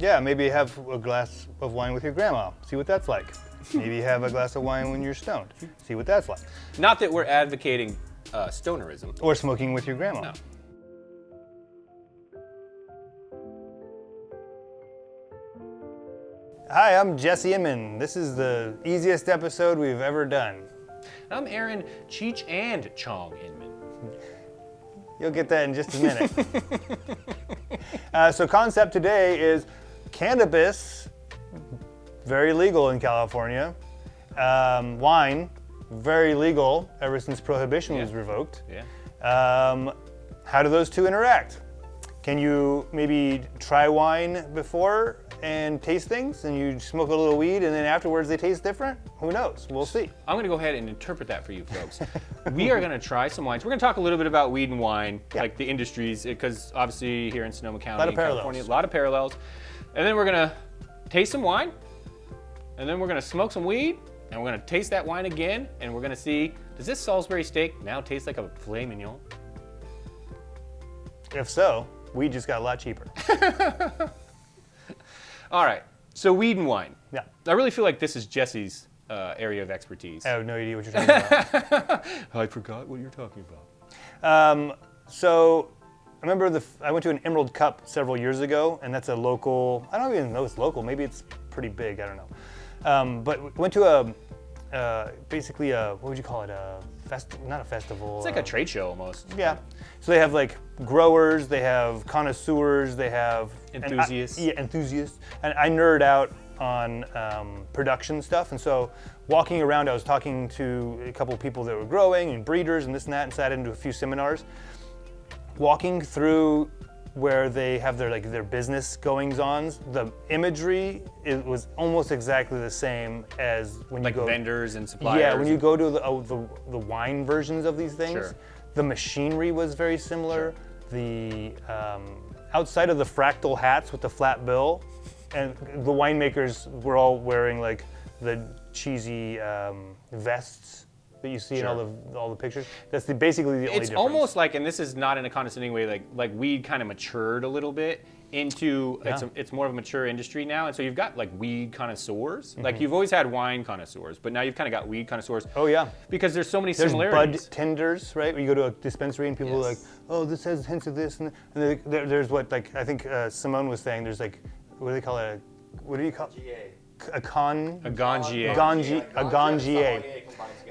Yeah, maybe have a glass of wine with your grandma. See what that's like. Maybe have a glass of wine when you're stoned. See what that's like. Not that we're advocating stonerism. Or smoking with your grandma. No. Hi, I'm Jesse Inman. This is the easiest episode we've ever done. I'm Aaron Cheech and Chong Inman. You'll get that in just a minute. So concept today is cannabis, very legal in California. Wine, very legal ever since prohibition was revoked. Yeah. How do those two interact? Can you maybe try wine before and taste things, and you smoke a little weed, and then afterwards they taste different? Who knows? We'll see. I'm going to go ahead and interpret that for you folks. We are going to try some wines. We're going to talk a little bit about weed and wine, like the industries, because obviously here in Sonoma County, California, a lot of parallels. And then we're going to taste some wine, and then we're going to smoke some weed, and we're going to taste that wine again, and we're going to see, does this Salisbury steak now taste like a filet mignon? If so, weed just got a lot cheaper. All right, so weed and wine. Yeah. I really feel like this is Jesse's area of expertise. I have no idea what you're talking about. I forgot what you're talking about. So I remember I went to an Emerald Cup several years ago, and that's a local, I don't even know it's local, maybe it's pretty big, I don't know. But we went to basically what would you call it? Not a festival. It's like a trade show almost. Yeah. So they have like growers, they have connoisseurs, they have enthusiasts. Enthusiasts. And I nerd out on production stuff. And so walking around, I was talking to a couple of people that were growing and breeders and this and that, and sat into a few seminars. Walking through where they have their business goings-ons, the imagery was almost exactly the same as when you go vendors and suppliers. Yeah, when you go to the wine versions of these things, Sure. The machinery was very similar. The outside of the fractal hats with the flat bill, and the winemakers were all wearing like the cheesy vests that you see in all the pictures. That's basically the only difference. It's almost like, and this is not in a condescending way, like weed kind of matured a little bit into, it's more of a mature industry now. And so you've got like weed connoisseurs. Mm-hmm. Like you've always had wine connoisseurs, but now you've kind of got weed connoisseurs. Oh yeah. Because there's so many There's similarities. bud tenders, right? Where you go to a dispensary and people are like, oh, this has hints of this. And there's what, like, I think Simone was saying, there's like, what do they call it? What do you call it? A gangier.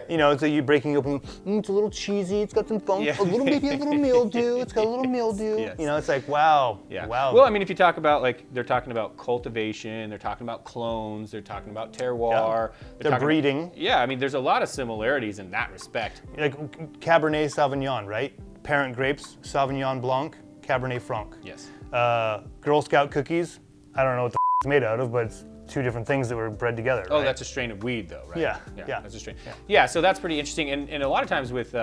You know, so you're breaking open, it's a little cheesy, it's got some funk, maybe a little mildew, it's got a little mildew. Yes. You know, it's like, wow. Yeah. Wow. Well, I mean, if you talk about, like, they're talking about cultivation, they're talking about clones, they're talking about terroir. They're breeding. I mean, there's a lot of similarities in that respect. Like Cabernet Sauvignon, right? Parent grapes, Sauvignon Blanc, Cabernet Franc. Yes. Girl Scout cookies, I don't know what the it's made out of, but it's two different things that were bred together. Oh, right? That's a strain of weed, though, right? Yeah. That's a strain. Yeah, so that's pretty interesting. And a lot of times with,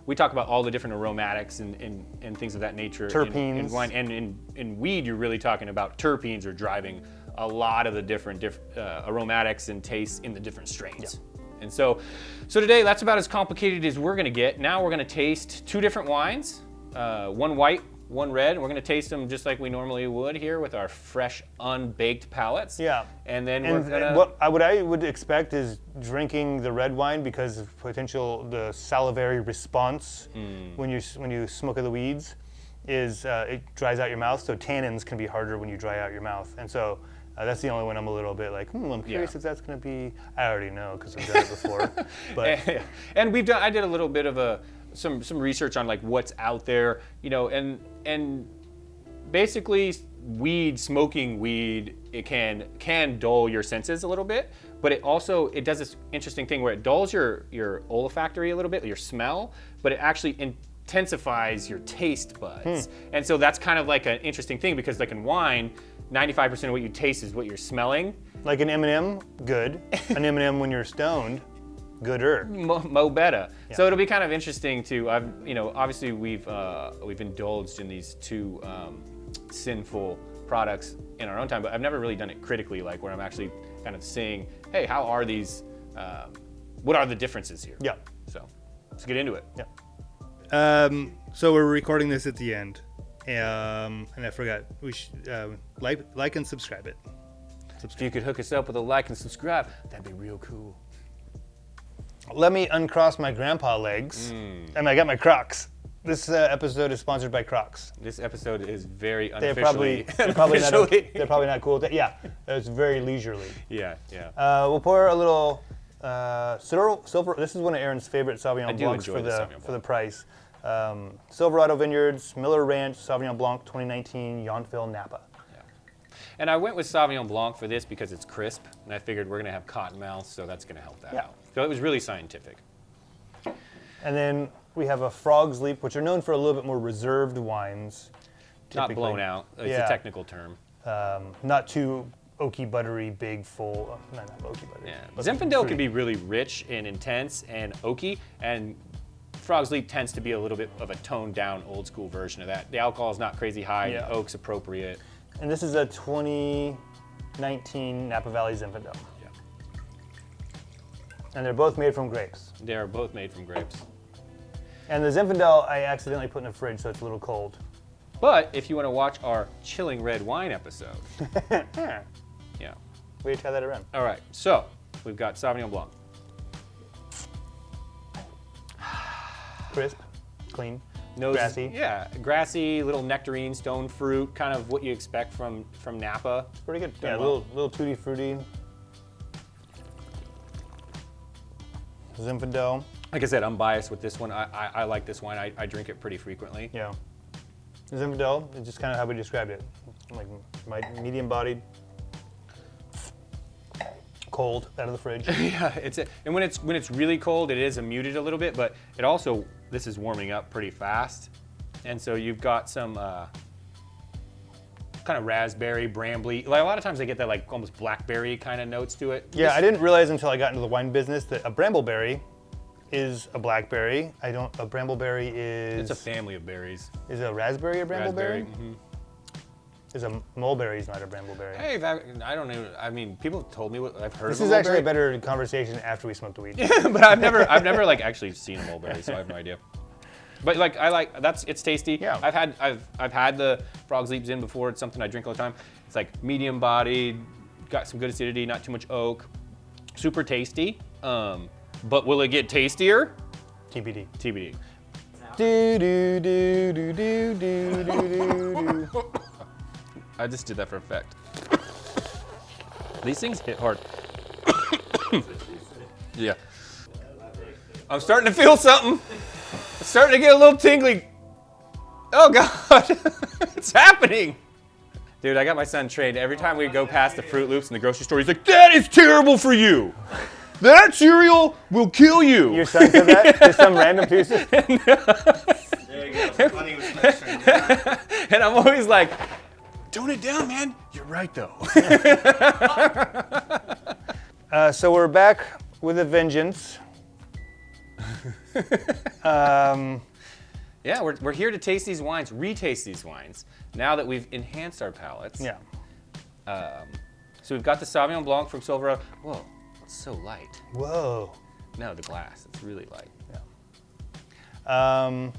we talk about all the different aromatics and things of that nature. Terpenes. In wine. And in weed, you're really talking about terpenes are driving a lot of the different aromatics and tastes in the different strains. Yeah. And so today, that's about as complicated as we're gonna get. Now we're gonna taste two different wines, one white, one red, and we're going to taste them just like we normally would here with our fresh, unbaked palates. Yeah. And then we're gonna... What I would expect is drinking the red wine because of the salivary response when you smoke of the weeds is it dries out your mouth, so tannins can be harder when you dry out your mouth. And so that's the only one I'm a little bit like, I'm curious if that's going to be, I already know because I've done it before. But and I did a little bit of some research on like what's out there, you know, and basically smoking weed, it can dull your senses a little bit, but it does this interesting thing where it dulls your olfactory a little bit, your smell, but it actually intensifies your taste buds. And so that's kind of like an interesting thing because like in wine, 95% of what you taste is what you're smelling. Like an M&M, good. An M&M when you're stoned, gooder. Mo better. Yeah. So it'll be kind of interesting to, obviously we've indulged in these two sinful products in our own time, but I've never really done it critically, like where I'm actually kind of seeing, hey, how are these, what are the differences here? Yeah. So let's get into it. Yeah. So we're recording this at the end, And I forgot, we should like and subscribe it. If you could hook us up with a like and subscribe, that'd be real cool. Let me uncross my grandpa legs. I got my Crocs. This episode is sponsored by Crocs. This episode is very They're unofficially. probably not cool. Yeah, it's very leisurely. Yeah. We'll pour a little Silver. This is one of Aaron's favorite Sauvignon Blancs enjoy the Sauvignon for the price. Silverado Vineyards, Miller Ranch, Sauvignon Blanc 2019, Yountville, Napa. Yeah. And I went with Sauvignon Blanc for this because it's crisp, and I figured we're going to have cotton mouth, so that's going to help that out. So it was really scientific. And then we have a Frog's Leap, which are known for a little bit more reserved wines. Not blown out. It's a technical term. Not too oaky, buttery, big, full. Not oaky, buttery. Yeah. Zinfandel can be really rich and intense and oaky, and Frog's Leap tends to be a little bit of a toned down, old school version of that. The alcohol is not crazy high. The oak's appropriate. And this is a 2019 Napa Valley Zinfandel. Yeah. And they're both made from grapes. They are both made from grapes. And the Zinfandel I accidentally put in the fridge, so it's a little cold. But if you want to watch our chilling red wine episode, yeah. Way to try that around. All right, so we've got Sauvignon Blanc. Crisp, clean, Nose, grassy. Yeah, grassy, little nectarine, stone fruit, kind of what you expect from Napa. It's pretty good. Done Yeah, a well. little tutti frutti. Zinfandel. Like I said, I'm biased with this one. I like this wine. I drink it pretty frequently. Yeah. Zinfandel is just kind of how we described it. Like medium-bodied, cold out of the fridge. Yeah, and when it's really cold, it is muted a little bit, but it also, this is warming up pretty fast, and so you've got some kind of raspberry, brambly. Like a lot of times they get that like almost blackberry kind of notes to it. Yeah, I didn't realize until I got into the wine business that a brambleberry is a blackberry. A brambleberry is... It's a family of berries. Is a raspberry a brambleberry? Mm-hmm. Is a mulberry not a brambleberry? Hey, I don't know. I mean, people have told me what I've heard. This of is actually a mulberry. better conversation after we smoked the weed. But I've never like actually seen a mulberry, so I have no idea. But like it's tasty. Yeah. I've had the Frog's Leap in before. It's something I drink all the time. It's like medium bodied, got some good acidity, not too much oak, super tasty. But will it get tastier? TBD. TBD. Do do do do do do do do. I just did that for effect. These things hit hard. Yeah. I'm starting to feel something. It's starting to get a little tingly. Oh God, it's happening. Dude, I got my son trained. Every time we go past the Fruit Loops in the grocery store, he's like, "That is terrible for you. That cereal will kill you." Your son said that? Just some random piece of... There you go. Funny was next right. And I'm always like, tone it down, man. You're right, though. So we're back with a vengeance. Yeah, we're here to taste these wines, retaste these wines, now that we've enhanced our palates. Yeah. So we've got the Sauvignon Blanc from Silvera. Whoa, it's so light. Whoa. No, the glass, it's really light. Yeah.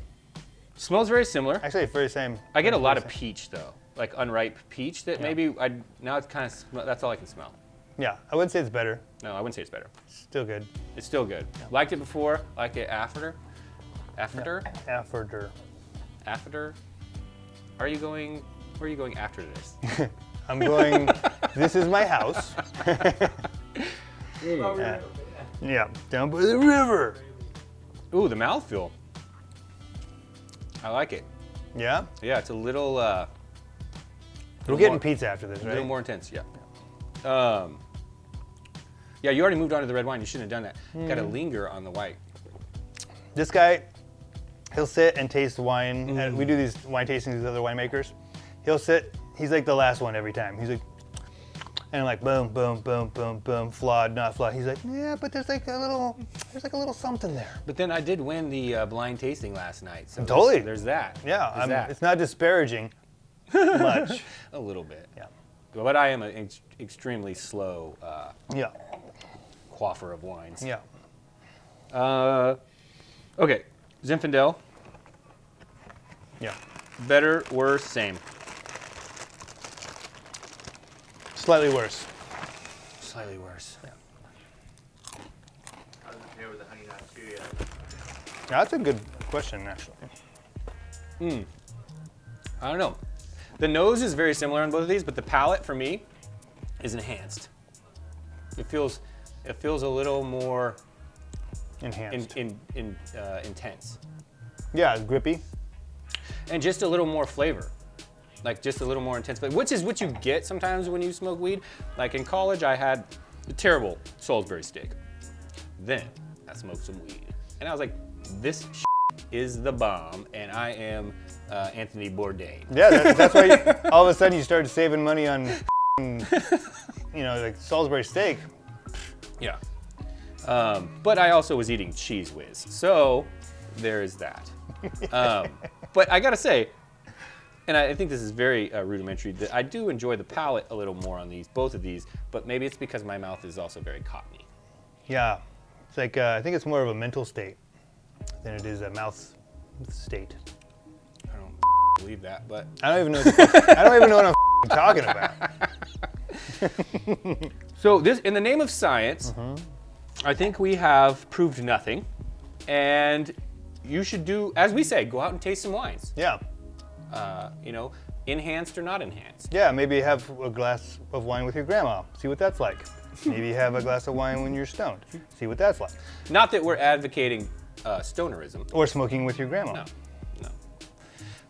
Smells very similar. Actually, it's very same. I get a lot of peach, though. Like unripe peach that maybe now it's kind of, that's all I can smell. Yeah, I would say it's better. No, I wouldn't say it's better. Still good. It's still good. Yeah. Liked it before, like it after. After? After. After? Where are you going after this? I'm going, this is my house. Yeah, down by the river. Ooh, the mouthfeel. I like it. Yeah? Yeah, it's a little, We're getting pizza after this, a right? little more intense, yeah. Yeah, you already moved on to the red wine. You shouldn't have done that. Got to linger on the white. This guy, he'll sit and taste wine. And we do these wine tastings with other winemakers. He'll sit, he's like the last one every time. He's like, and I'm like, boom, boom, boom, boom, boom, flawed, not flawed. He's like, yeah, but there's like a little something there. But then I did win the blind tasting last night. So Totally. There's that. Yeah, There's that. It's not disparaging much. A little bit. Yeah. But I am an extremely slow Yeah. quaffer of wines. Yeah. Okay, Zinfandel. Yeah. better, worse, same? Slightly worse. Slightly worse. How does it pair with the honey nut too? Yeah. That's a good question, actually. I don't know. The nose is very similar on both of these, but the palate for me is enhanced. It feels a little more Enhanced. intense, Yeah, grippy. and just a little more flavor, like just a little more intense. But which is what you get sometimes when you smoke weed. Like in college, I had a terrible Salisbury steak. Then I smoked some weed, and I was like, "This is the bomb," and I am Anthony Bourdain. Yeah, that's why all of a sudden you started saving money on, like Salisbury steak. Yeah. But I also was eating Cheese Whiz, so there is that. But I gotta say, and I think this is very rudimentary, that I do enjoy the palate a little more on both of these, but maybe it's because my mouth is also very cottony. Yeah, it's like I think it's more of a mental state than it is a mouth state. I don't believe that, but I don't even know. I don't even know what I'm talking about. so this, in the name of science, I think we have proved nothing, and you should do, as we say, go out and taste some wines. Yeah. Enhanced or not enhanced. Yeah, maybe have a glass of wine with your grandma. See what that's like. Maybe have a glass of wine when you're stoned. See what that's like. Not that we're advocating stonerism. Or smoking with your grandma. No.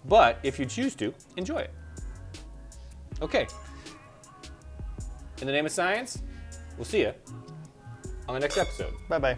But if you choose to, enjoy it. Okay. In the name of science, we'll see you on the next episode. Bye-bye.